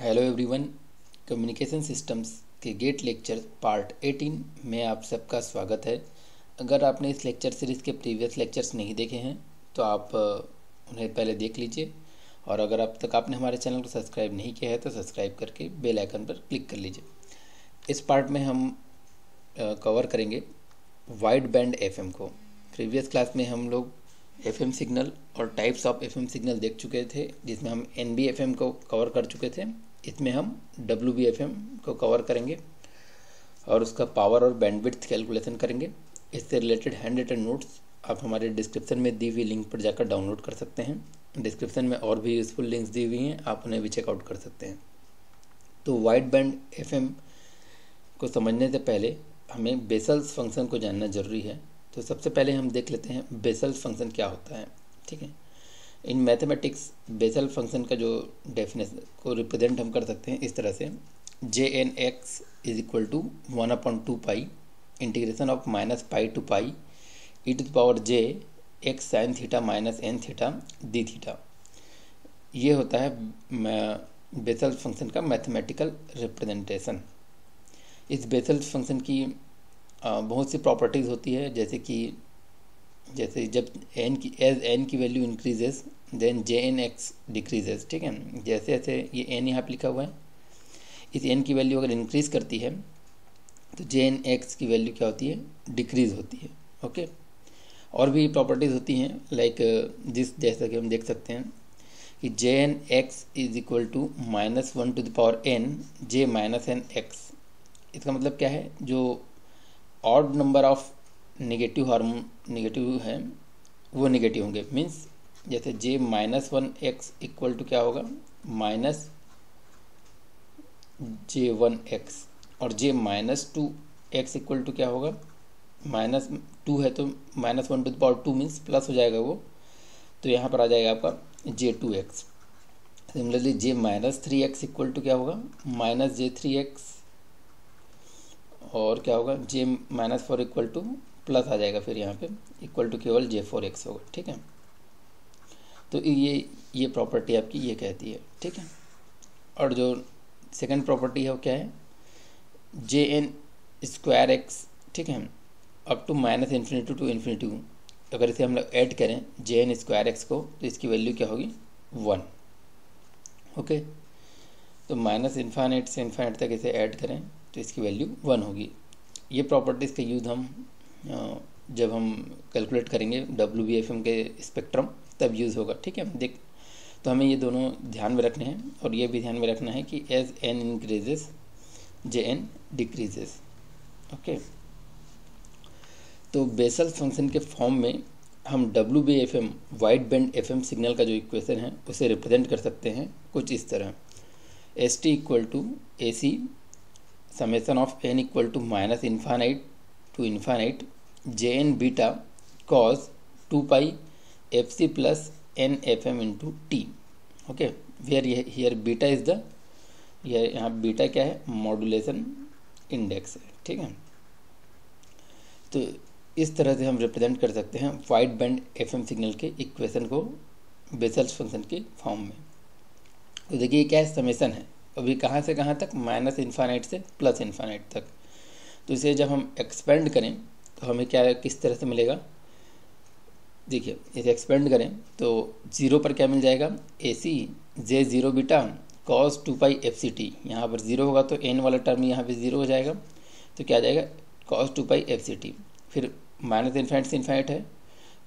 Hello everyone. Communication systems के gate lecture part 18 में आप सबका स्वागत है। अगर आपने इस लेक्चर सीरीज़ के प्रीवियस लेक्चर्स नहीं देखे हैं तो आप उन्हें पहले देख लीजिए, और अगर अब तक आपने हमारे चैनल को सब्सक्राइब नहीं किया है तो सब्सक्राइब करके बेल आइकन पर क्लिक कर लीजिए। इस पार्ट में हम कवर करेंगे वाइड बैंड एफएम को। प्रीवियस क्लास में हम लोग एफएम सिग्नल और टाइप्स ऑफ एफएम सिग्नल देख चुके थे, जिसमें हम एनबीएफएम को कवर कर चुके थे। इसमें हम डब्ल्यूबीएफएम को कवर करेंगे और उसका पावर और बैंडविड्थ कैलकुलेशन करेंगे। इससे रिलेटेड हैंड रिटन नोट्स आप हमारे डिस्क्रिप्शन में दी हुई लिंक पर जाकर डाउनलोड कर सकते हैं। डिस्क्रिप्शन में और भी यूज़फुल लिंक्स दी हुई हैं, आप उन्हें भी चेकआउट कर सकते हैं। तो वाइड बैंड एफएम को समझने से पहले हमें बेसल्स फंक्शन को जानना ज़रूरी है। तो सबसे पहले हम देख लेते हैं बेसल्स फंक्शन क्या होता है। ठीक है, इन मैथमेटिक्स बेसल फंक्शन का जो डेफिनेशन को रिप्रेजेंट हम कर सकते हैं इस तरह से, J N X is equal to 1/2 pi integration of -पाई to pi E to the power J X sine theta minus N theta D theta. ये होता है बेसल फंक्शन का मैथमेटिकल रिप्रेजेंटेशन। इस बेसल फंक्शन की बहुत सी प्रॉपर्टीज़ होती है, जैसे जब एज एन की value increases then J N X decreases. ठीक है, जैसे जैसे ये एन यहाँ पर लिखा हुआ है, इस एन की वैल्यू अगर इंक्रीज़ करती है तो जे एन एक्स की वैल्यू क्या होती है, डिक्रीज़ होती है। ओके, और भी प्रॉपर्टीज़ होती हैं लाइक जैसा कि हम देख सकते हैं कि J N X is equal to -1 to the power N J minus N X. इसका मतलब क्या है, जो ऑड नंबर ऑफ नेगेटिव है वो नेगेटिव होंगे। मीन्स जैसे जे -1 एक्स इक्वल टू क्या होगा, -J1 एक्स, और जे -2 एक्स इक्वल टू क्या होगा, -2 है तो -1 to the power 2 means plus हो जाएगा वो, तो यहाँ पर आ जाएगा आपका J2 X. Similarly J -3 X equal to क्या होगा, -J3 एक्स, और क्या होगा जे -4 इक्वल टू प्लस आ जाएगा, फिर यहाँ पे इक्वल टू केवल J4 एक्स होगा। ठीक है, तो ये प्रॉपर्टी आपकी ये कहती है। ठीक है, और जो सेकंड प्रॉपर्टी है वो क्या है, जे एन स्क्वायर एक्स। ठीक है, up to -infinity to infinity, अगर इसे हम लोग ऐड करें जे एन स्क्वायर एक्स को तो इसकी वैल्यू क्या होगी, 1। ओके, तो -इन्फाइनाइट से इन्फाइनाइट तक इसे ऐड करें तो इसकी वैल्यू 1 होगी। ये प्रॉपर्टीज़ का यूज़ हम जब हम कैलकुलेट करेंगे डब्ल्यूबीएफएम के स्पेक्ट्रम तब यूज़ होगा। ठीक है, तो हमें ये दोनों ध्यान में रखने हैं, और ये भी ध्यान में रखना है कि as N increases J N decreases. Okay, तो बेसल फंक्शन के फॉर्म में हम WBFM wide band FM signal का जो इक्वेशन है उसे रिप्रेजेंट कर सकते हैं कुछ इस तरह, S T equal to A C summation of N equal to -infinite to infinite J N beta cos 2 pi F C plus N F M into T. Okay, here beta is the, यहाँ beta क्या है, modulation index है। ठीक है, तो इस तरह से हम रिप्रेजेंट कर सकते हैं वाइड बैंड एफएम सिग्नल के इक्वेशन को बेसल्स फंक्शन के फॉर्म में। तो देखिए क्या है, समेसन है, अभी कहाँ से कहाँ तक, -इन्फाइनाइट से +इन्फाइनाइट तक। तो इसे जब हम एक्सपेंड करें तो हमें क्या किस तरह से मिलेगा, देखिए इसे एक्सपेंड करें तो 0 पर क्या मिल जाएगा, A C J 0 beta cos 2 pi F C T. यहाँ पर 0 होगा तो n वाला टर्म यहाँ पे 0 हो जाएगा, तो क्या आ जाएगा cos 2 pi F C T. फिर -इन्फाइनाइट से इन्फाइनाइट है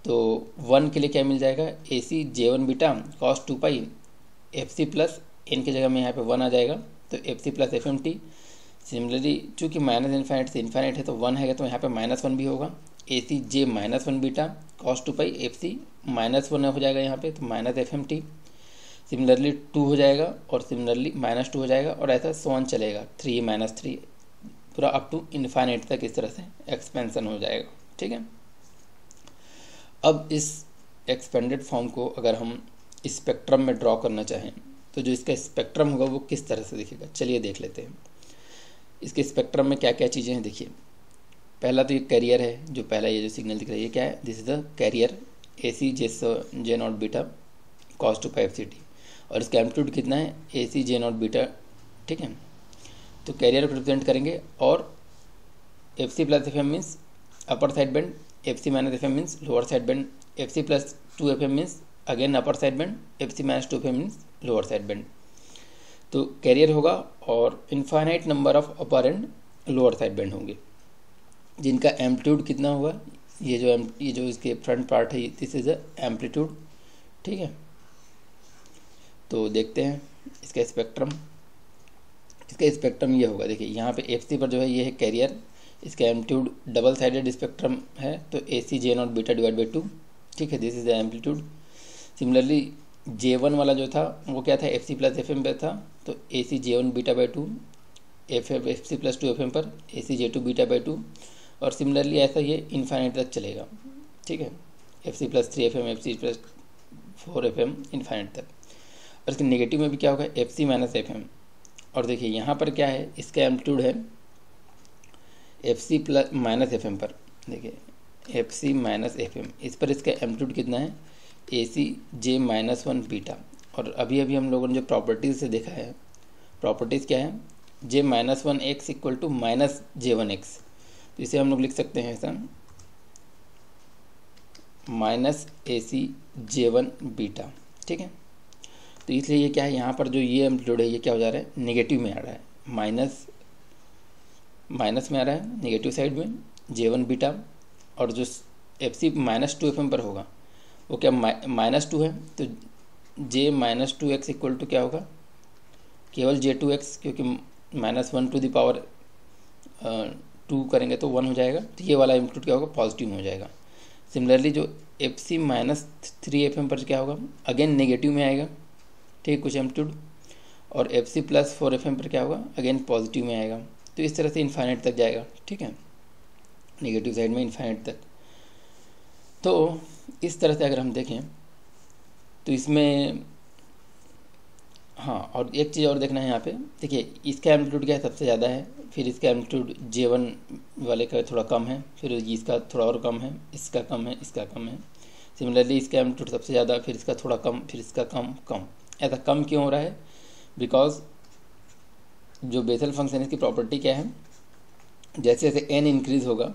तो 1 के लिए क्या मिल जाएगा, A C J1 beta cos 2 pi F C plus n की जगह में यहाँ पे 1 आ जाएगा, तो F C plus F M T. Similarly चूँकि -इन्फाइनाइट से इन्फाइनाइट है तो 1 है तो यहाँ पे -1 भी होगा, ए सी जे -1 बीटा cos 2 पाई एफ सी -1 हो जाएगा यहाँ पे, तो माइनस FMT। सिमिलरली 2 हो जाएगा और सिमिलरली -2 हो जाएगा, और ऐसा सोन चलेगा 3 -3 पूरा अप टू इन्फाइनाइट तक इस तरह से एक्सपेंशन हो जाएगा। ठीक है, अब इस एक्सपेंडेड फॉर्म को अगर हम स्पेक्ट्रम में ड्रॉ करना चाहें तो जो इसका स्पेक्ट्रम होगा वो किस तरह से दिखेगा, चलिए देख लेते हैं। इसके स्पेक्ट्रम में क्या क्या चीज़ें हैं, देखिए पहला तो ये कैरियर है, जो पहला ये जो सिग्नल दिख रहा है ये क्या है, this is the carrier A C J not beta cos 2 pi F C T, और इसका एम्पलीट्यूड कितना है, ए सी जे नॉट बीटा ठीक है। तो कैरियर को रिप्रेजेंट करेंगे और F C plus F M means upper side band, F C minus F M means lower side band, F C plus two F M means again upper side band, F C minus two F M means lower side band. तो carrier होगा और infinite number of upper and lower side band होंगे जिनका amplitude कितना होगा, ये जो इसके फ्रंट पार्ट है दिस इज एम्पलीट्यूड, ठीक है। तो देखते हैं इसका स्पेक्ट्रम। इसका स्पेक्ट्रम ये होगा, देखिए यहाँ पे एफ सी पर जो है ये है कैरियर, इसका एम्पलीट्यूड डबल साइडेड स्पेक्ट्रम है तो A C J not beta divide by 2, ठीक है, this is the amplitude. Similarly J1 वाला जो था वो क्या था, F C plus F M पे था, तो A C J one beta by 2, F C plus 2 F M पर ए सी जे2 बीटा बाई 2, और सिमिलरली ऐसा ये इन्फाइनाइट तक चलेगा, ठीक है, F C plus 3 F M, F C plus 4 F M infinite तक। और इसके नेगेटिव में भी क्या होगा, F C minus F M. और देखिए यहाँ पर क्या है, इसका एम्पलीट्यूड है F C plus minus F M पर, देखिए F C minus F M, इस पर इसका एम्पलीट्यूड कितना है, ए सी जे माइनस 1 बीटा। और अभी हम लोगों ने जो प्रॉपर्टीज से देखा है, प्रॉपर्टीज़ क्या है, J minus 1 X equal to minus J1 X, तो इसे हम लोग लिख सकते हैं ऐसा माइनस ए सी J1 बीटा, ठीक है। तो इसलिए ये क्या है, यहाँ पर जो ये एम्पलीट्यूड है ये क्या हो जा रहा है, नेगेटिव में आ रहा है, माइनस में आ रहा है नेगेटिव साइड में J1 बीटा। और जो F C minus 2 F M पर होगा वो क्या -2 है, तो J minus 2 X equal to क्या होगा, केवल J2 एक्स, क्योंकि -1 टू द पावर 2 करेंगे तो 1 हो जाएगा, तो ये वाला एम्पलीट्यूड क्या होगा, पॉजिटिव में हो जाएगा। सिमिलरली जो F C minus 3 F M पर क्या होगा, अगेन नेगेटिव में आएगा, ठीक है, कुछ एम्पलीट्यूड। और F C plus 4 F M पर क्या होगा, अगेन पॉजिटिव में आएगा। तो इस तरह से इन्फाइनाइट तक जाएगा, ठीक है, नेगेटिव साइड में इन्फाइनाइट तक। तो इस तरह से अगर हम देखें तो इसमें हाँ, और एक चीज़ और देखना है यहाँ पे, देखिए इसका एम्पलीट्यूड क्या है, सबसे ज़्यादा है, फिर इसका एम्पलीट्यूड J1 वाले का थोड़ा कम है, फिर इसका थोड़ा और कम है, इसका कम है, इसका कम है। सिमिलरली इसका एम्पलीट्यूड सबसे ज़्यादा, फिर इसका थोड़ा कम, फिर इसका कम। ऐसा कम क्यों हो रहा है, बिकॉज जो बेसल फंक्शन इसकी प्रॉपर्टी क्या है, जैसे जैसे n इंक्रीज़ होगा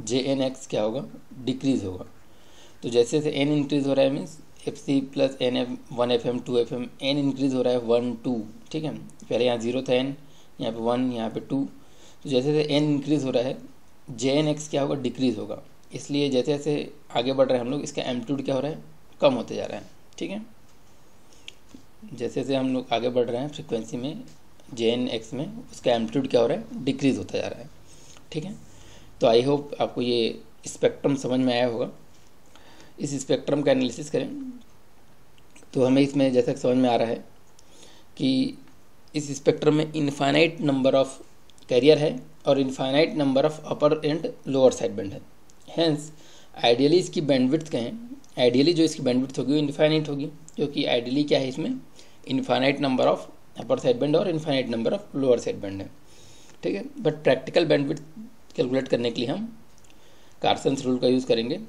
Jn x क्या होगा, डिक्रीज़ होगा। तो जैसे जैसे n इंक्रीज़ हो रहा है means F C plus N F 1 F M 2 F M, N increase हो रहा है 1 2, ठीक है, पहले यहाँ 0 था n, यहाँ पे 1, यहाँ पे 2। तो जैसे जैसे n इंक्रीज़ हो रहा है Jn x क्या होगा, डिक्रीज़ होगा। इसलिए जैसे जैसे आगे बढ़ रहे हैं हम लोग, इसका एम्पलीट्यूड क्या हो रहा है, कम होते जा रहा है, ठीक है। जैसे जैसे हम लोग आगे बढ़ रहे हैं फ्रिक्वेंसी में Jn x में, उसका एम्पलीट्यूड क्या हो रहा है, डिक्रीज़ होता जा रहा है, ठीक है। तो आई होप आपको ये स्पेक्ट्रम समझ में आया होगा। इस स्पेक्ट्रम का एनालिसिस करें तो हमें इसमें जैसा समझ में आ रहा है कि इस स्पेक्ट्रम में इनफाइनाइट नंबर ऑफ कैरियर है और infinite number of upper and lower side band है। हेंस आइडियली इसकी बैंडविड्थ कहें, आइडियली जो इसकी बैंडविड्थ होगी वो इनफाइनाइट होगी, क्योंकि आइडियली क्या है, इसमें infinite number of upper side band और infinite number of lower side band है, ठीक है। बट प्रैक्टिकल बैंडविड्थ कैलकुलेट करने के लिए हम कार्सन्स रूल का यूज़ करेंगे,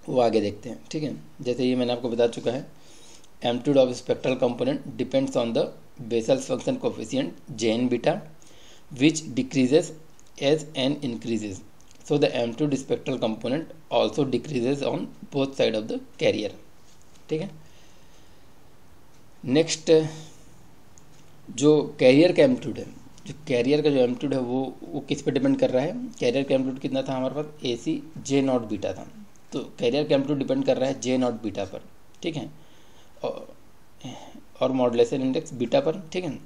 वो आगे देखते हैं, ठीक है। जैसे ये मैंने आपको बता चुका है, amplitude of spectral component depends on the Bessel's function coefficient Jn beta which decreases as n increases, so the amplitude spectral component also decreases on both side of the carrier, ठीक है। नेक्स्ट जो career का amplitude है, जो career का जो amplitude है वो किस पे डिपेंड कर रहा है, कैरियर का एम्पलीट्यूड कितना था हमारे पास, ए सी जे नॉट बीटा था, तो कैरियर का एम्पलीट्यूड डिपेंड कर रहा है J नॉट बीटा पर, ठीक है, और मॉड्यूलेशन इंडेक्स बीटा पर, ठीक है।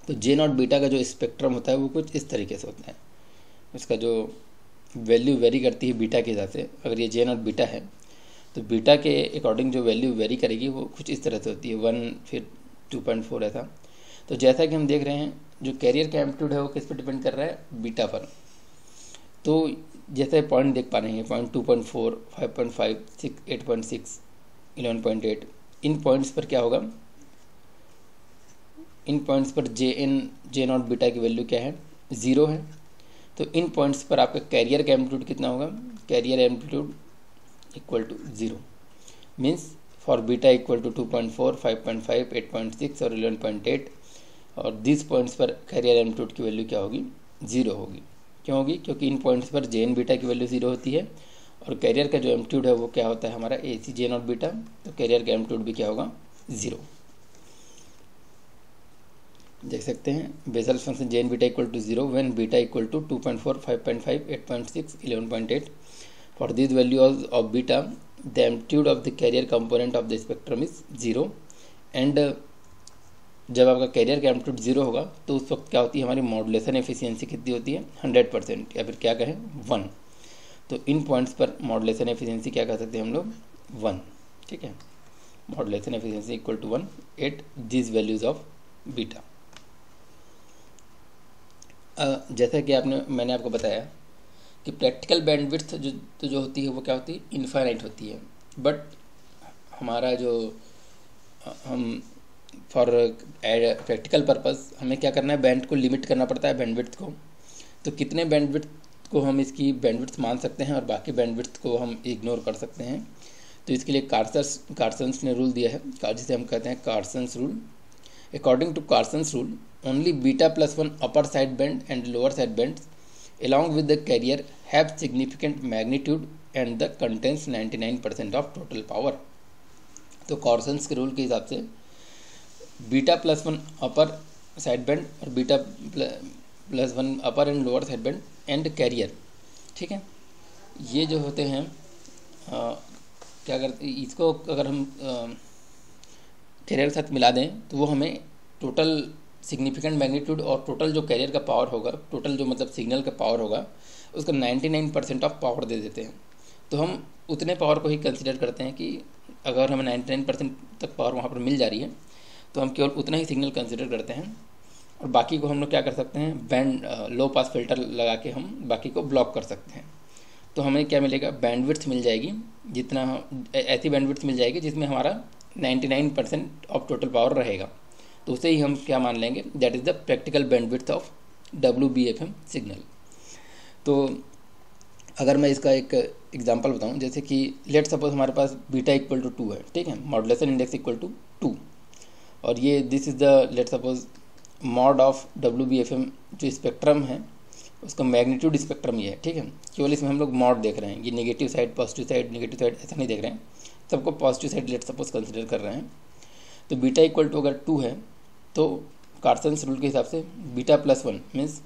तो J नॉट बीटा का जो स्पेक्ट्रम होता है वो कुछ इस तरीके से होता है, उसका जो वैल्यू वेरी करती है बीटा के हिसाब से। अगर ये J नॉट बीटा है तो बीटा के अकॉर्डिंग जो वैल्यू वेरी करेगी वो कुछ इस तरह से होती है, 1 फिर 2.4 ऐसा। तो जैसा कि हम देख रहे हैं जो कैरियर का एम्पलीट्यूड है वो किस पर डिपेंड कर रहा है, बीटा पर। तो जैसे पॉइंट देख पा रहे हैं, पॉइंट 2.4, 5.5, 6, 8.6, 11.8, इन पॉइंट्स पर क्या होगा, इन पॉइंट्स पर जे नॉट बीटा की वैल्यू क्या है, 0 है। तो इन पॉइंट्स पर आपका कैरियर का एम्पलीट्यूड कितना होगा, carrier amplitude equal to 0, means for beta equal to 2.4, 5.5, 8.6 और 11.8, और दिस पॉइंट्स पर कैरियर एम्पलीट्यूड की वैल्यू क्या होगी, 0 होगी। क्यों होगी, क्योंकि इन पॉइंट्स पर जे एन बीटा की वैल्यू 0 होती है और कैरियर का जो एम्पलीट्यूड है वो क्या होता है हमारा A C J not beta, तो कैरियर का एम्पलीट्यूड भी क्या होगा, 0। देख सकते हैं Bessel function J N beta equal to 0 when beta equal to 2.4, 5.5, 8.6, 11.8 for this value of beta the amplitude of the carrier component of the spectrum is 0 and जब आपका कैरियर का एम्पलीट्यूड 0 होगा तो उस वक्त क्या होती है हमारी मॉड्यूलेशन एफिशिएंसी कितनी होती है, 100% या फिर क्या कहें 1। तो इन पॉइंट्स पर मॉड्यूलेशन एफिशिएंसी क्या कह सकते हैं हम लोग, 1। ठीक है, modulation efficiency equal to 1 at this values of beta. जैसा कि मैंने आपको बताया कि प्रैक्टिकल बैंडविड्थ जो होती है वो क्या होती है, इनफाइनाइट होती है। बट हमारा जो हम फॉर प्रैक्टिकल पर्पस हमें क्या करना है, बैंड को लिमिट करना पड़ता है, बैंडविड्थ को। तो कितने बैंडविड्थ को हम इसकी बैंडविड्थ मान सकते हैं और बाकी बैंडविड्थ को हम इग्नोर कर सकते हैं। तो इसके लिए कार्सन्स ने रूल दिया है, जिसे हम कहते हैं Carson's rule. According to Carson's rule only beta plus 1 upper side band and lower side bands along with the carrier have significant magnitude and the contains 99% of total power। तो कॉर्सन्स के रूल के हिसाब से beta plus 1 upper side band और beta plus 1 upper and lower side band and carrier, ठीक है, ये जो होते हैं क्या करते, इसको अगर हम कैरियर के साथ मिला दें तो वो हमें टोटल सिग्निफिकेंट मैग्नीट्यूड और टोटल जो कैरियर का पावर होगा, टोटल जो मतलब सिग्नल का पावर होगा उसका 99% ऑफ पावर दे देते हैं। तो हम उतने पावर को ही कंसिडर करते हैं कि अगर हमें 99% तक पावर वहाँ पर मिल जा रही है तो हम केवल उतना ही सिग्नल कंसिडर करते हैं और बाकी को हम लोग क्या कर सकते हैं, बैंड लो पास फिल्टर लगा के हम बाकी को ब्लॉक कर सकते हैं। तो हमें क्या मिलेगा, बैंडविड्थ मिल जाएगी, जितना ऐसी बैंडविड्थ मिल जाएगी जिसमें हमारा 99% ऑफ टोटल पावर रहेगा। तो उसे ही हम क्या मान लेंगे, that is the practical bandwidth of WBFM signal. तो अगर मैं इसका एक एग्जांपल बताऊं, जैसे कि लेट सपोज हमारे पास बीटा इक्वल टू 2 है, ठीक है, मॉड्यूलेशन इंडेक्स इक्वल टू 2 और ये this is the let suppose mod of WBFM जो स्पेक्ट्रम है उसका मैग्नीट्यूड स्पेक्ट्रम ये है, ठीक है। केवल इसमें हम लोग मॉड देख रहे हैं, ये negative side positive side negative side ऐसा नहीं देख रहे हैं, सबको positive side let suppose consider कर रहे हैं। तो बीटा इक्वल टू अगर 2 है तो कार्सन्स रूल के हिसाब से beta plus 1 means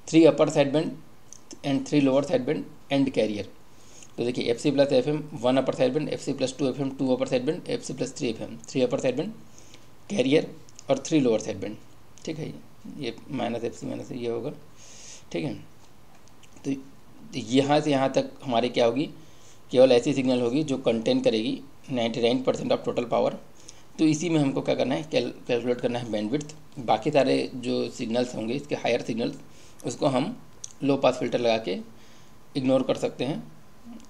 3 upper side band and 3 lower side band and carrier. तो देखिए FC plus FM 1 upper side band, FC plus 2 FM 2 upper side band, FC plus 3 FM 3 upper side band, carrier और 3 lower side band, ठीक है। ये minus FC minus ये होगा, ठीक है। तो यहाँ से यहाँ तक हमारे क्या होगी, केवल ऐसी सिग्नल होगी जो कंटेन करेगी 99% ऑफ टोटल पावर। तो इसी में हमको क्या करना है, कैलकुलेट करना है बैंडविड्थ। बाकी सारे जो सिग्नल्स होंगे इसके हायर सिग्नल्स उसको हम लो पास फिल्टर लगा के इग्नोर कर सकते हैं,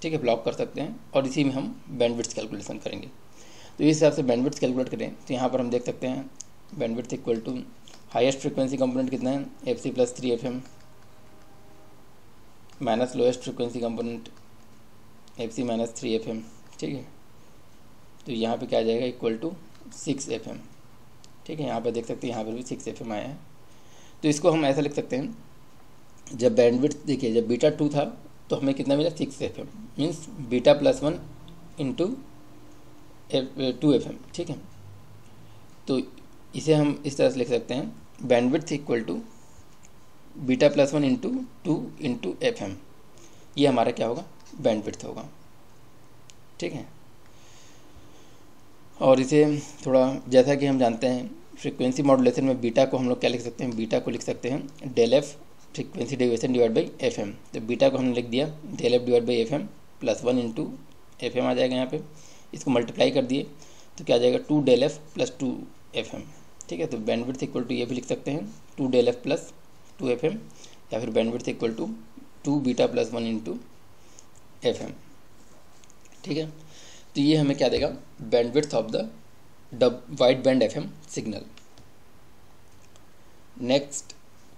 ठीक है, ब्लॉक कर सकते हैं और इसी में हम बैंडविड्थ कैलकुलेशन करेंगे। तो इस हिसाब से बैंडविड्थ कैलकुलेट करें तो यहाँ पर हम देख सकते हैं bandwidth equal to highest frequency component कितना है, FC plus 3 FM minus lowest frequency component FC minus 3 FM, ठीक है। तो यहाँ पे क्या आ जाएगा, इक्वल टू 6 FM, ठीक है। यहाँ पे देख सकते हैं यहाँ पर भी 6 FM आया है। तो इसको हम ऐसा लिख सकते हैं, जब बैंडविड्थ देखिए जब बीटा 2 था तो हमें कितना मिला 6 FM means beta plus 1 into 2 FM, ठीक है। तो इसे हम इस तरह से लिख सकते हैं, bandwidth equal to beta plus 1 into 2 into FM, ये हमारा क्या होगा, बैंडविड्थ होगा, ठीक है। और इसे थोड़ा जैसा कि हम जानते हैं फ्रीक्वेंसी मॉड्यूलेशन में बीटा को हम लोग क्या लिख सकते हैं, बीटा को लिख सकते हैं del F frequency deviation divide by FM। तो बीटा को हमने लिख दिया del F divide by FM plus 1 into FM आ जाएगा यहाँ पे, इसको मल्टीप्लाई कर दिए तो क्या आ जाएगा 2 डेल एफ प्लस 2 FM, ठीक है। तो बैंडविड्थ इक्वल टू ये भी लिख सकते हैं 2 डेल एफ प्लस 2 FM या फिर bandwidth equal to 2 beta plus 1 into FM, ठीक है। तो ये हमें क्या देगा, bandwidth of the wide band FM signal. Next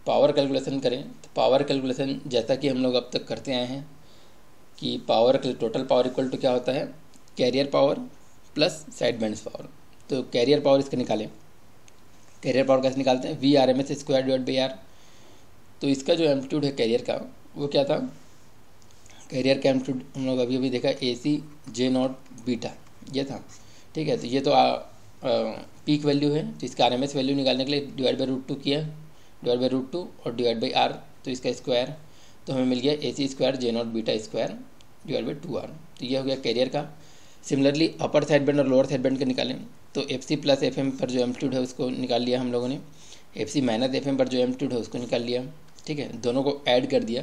power calculation करें तो पावर कैलकुलेशन जैसा कि हम लोग अब तक करते आए हैं कि power total power equal to क्या होता है, carrier power plus side bands power. तो कैरियर पावर इसका निकालें, कैरियर पावर कैसे निकालते हैं, V R M S square divide by R. तो इसका जो एम्पलीट्यूड है कैरियर का वो क्या था, कैरियर का एम्पलीट्यूड हम लोग अभी अभी देखा ए सी जे नॉट बीटा ये था, ठीक है। तो ये तो पीक वैल्यू है, तो इसका आर एम एस वैल्यू निकालने के लिए डिवाइड बाई रूट टू किया, डिवाइड बाई रूट टू और डिवाइड बाई आर, तो इसका स्क्वायर, तो हमें मिल गया A C square J not beta square divide by 2r। तो ये हो गया कैरियर का। सिमिलरली अपर साइड बैंड और लोअर साइड बैंड का निकालें तो F C plus F M पर जो एम्पलीट्यूड है उसको निकाल लिया हम लोगों ने, F C minus F M पर जो एम्पलीट्यूड है उसको निकाल लिया, ठीक है। दोनों को ऐड कर दिया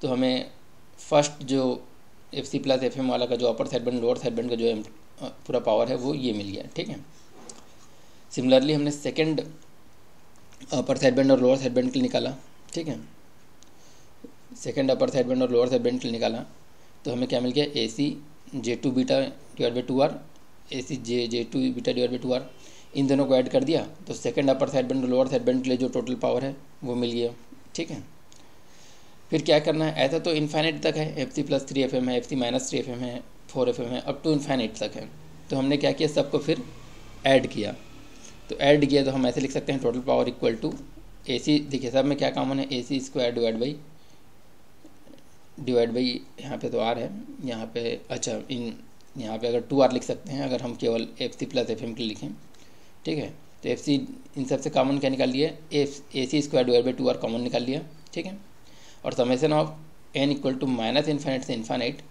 तो हमें फर्स्ट जो F C plus F M वाला का जो upper side band lower side band का जो पूरा पावर है वो ये मिल गया, ठीक है। सिमिलरली हमने सेकेंड अपर साइड बैंड और लोअर साइड बैंड के लिए निकाला, ठीक है। सेकेंड अपर साइड बैंड और लोअर साइड बैंड के लिए निकाला तो हमें क्या मिल गया, A C J two beta divide by 2r, A C J two beta divide by 2r, इन दोनों को ऐड कर दिया तो सेकेंड अपर साइड बैंड और लोअर साइड बैंड के लिए जो टोटल पावर है वो मिल गया, ठीक है। फिर क्या करना है, ऐसा तो इन्फाइनाइट तक है, F C plus 3 F M है, F C minus 3 F M है, 4 एफ एम है, अप टू इन्फाइनाइट तक है। तो हमने क्या किया, सबको फिर ऐड किया, तो ऐड किया तो हम ऐसे लिख सकते हैं total power equal to A सी, देखिए सब में क्या कॉमन है, ए सी स्क्वायर डिवाइड बाई यहाँ पे तो आर है, यहाँ पे अच्छा इन यहाँ पे अगर 2r लिख सकते हैं अगर हम केवल F C plus F M के लिए लिखें, ठीक है। तो एफ सी इन सबसे कॉमन क्या निकाल लिया, A C square divide by 2r common निकाल लिया, ठीक है। और summation of n equal to minus infinite से इन्फाइनाइट,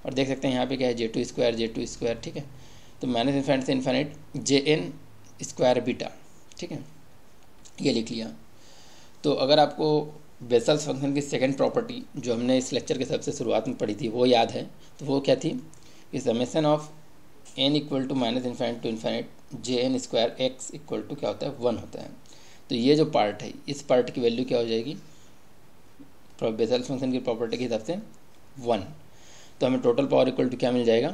और देख सकते हैं यहाँ पे क्या है जे टू स्क्वायर, ठीक है। तो माइनस इन्फाइनाइट से infinite J N square beta, ठीक है, ये लिख लिया। तो अगर आपको बेसल्स फंक्शन की सेकंड प्रॉपर्टी जो हमने इस लेक्चर के सबसे शुरुआत में पढ़ी थी वो याद है, तो वो क्या थी कि summation of n equal to minus infinite to infinite J N square X equal to क्या होता है, 1 होता है। तो ये जो पार्ट है इस पार्ट की वैल्यू क्या हो जाएगी, बेसल्स फंक्शन की प्रॉपर्टी के हिसाब से 1। तो हमें टोटल पावर इक्वल टू क्या मिल जाएगा,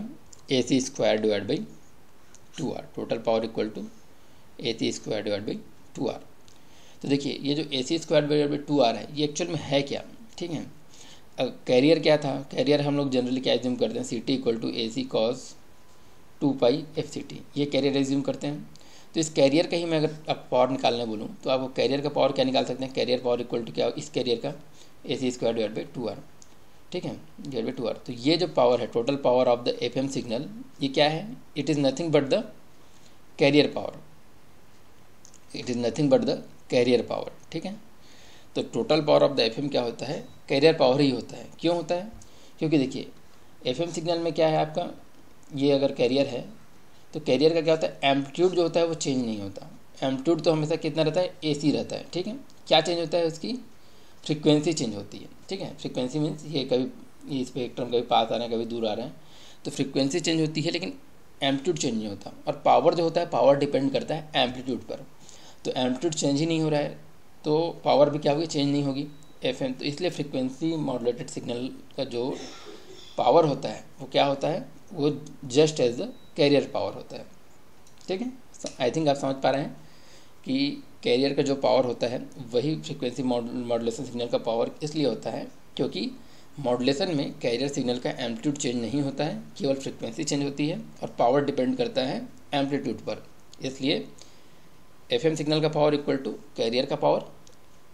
A C square divide by 2r, total power equal to A C square divide by 2r। तो देखिए ये जो A C square divide by 2r है ये एक्चुअल में है क्या, ठीक है। कैरियर क्या था, कैरियर हम लोग जनरली क्या एज्यूम करते हैं, C T equal to A C cos 2 pi F C T, ये कैरियर एज्यूम करते हैं। तो इस कैरियर का ही मैं अगर आप पावर निकालने बोलूँ तो आपको कैरियर का पावर क्या निकाल सकते हैं, कैरियर पावर इक्वल टू क्या, इस कैरियर का ए C square divide by 2r, ठीक है, डिवाइड बाई 2r। तो ये जो पावर है total power of the F M signal ये क्या है, it is nothing but the carrier power, it is nothing but the carrier power, ठीक है। तो total power of the FM क्या होता है, कैरियर पावर ही होता है। क्यों होता है, क्योंकि देखिए एफएम सिग्नल में क्या है आपका, ये अगर कैरियर है तो कैरियर का क्या होता है, एम्पलीट्यूड जो होता है वो चेंज नहीं होता, एम्पलीट्यूड तो हमेशा कितना रहता है, एसी रहता है, ठीक है। क्या चेंज होता है, उसकी फ्रीक्वेंसी चेंज होती है, ठीक है। फ्रीक्वेंसी मीन्स ये कभी ये स्पेक्ट्रम कभी पास आ रहे हैं कभी दूर आ रहे हैं, तो फ्रीक्वेंसी चेंज होती है लेकिन एम्पलीट्यूड चेंज नहीं होता। और पावर जो होता है, पावर डिपेंड करता है एम्पलीट्यूड पर, तो एम्पलीट्यूड चेंज ही नहीं हो रहा है तो पावर भी क्या होगी, चेंज नहीं होगी एफएम। तो इसलिए फ्रीक्वेंसी मॉड्यूलेटेड सिग्नल का जो पावर होता है वो क्या होता है, वो just as the carrier power होता है, ठीक है। आई थिंक आप समझ पा रहे हैं कि कैरियर का जो पावर होता है वही फ्रीक्वेंसी मॉड्यूलेशन सिग्नल का पावर इसलिए होता है क्योंकि मॉड्यूलेशन में कैरियर सिग्नल का एम्पलीट्यूड चेंज नहीं होता है, केवल फ्रीक्वेंसी चेंज होती है और पावर डिपेंड करता है एम्पलीट्यूड पर। इसलिए एफएम सिग्नल का पावर इक्वल टू कैरियर का power,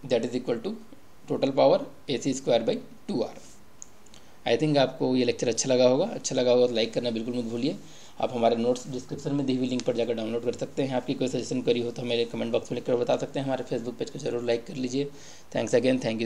that is equal to total power A C square by 2r। I think आपको ये लेक्चर अच्छा लगा होगा तो लाइक करना बिल्कुल मत भूलिए। आप हमारे नोट्स डिस्क्रिप्शन में दी हुई लिंक पर जाकर डाउनलोड कर सकते हैं। आपकी कोई सजेशन करी हो तो मेरे कमेंट बॉक्स में लिखकर बता सकते हैं। हमारे फेसबुक पेज को जरूर लाइक कर लीजिए। Thanks again, thank you.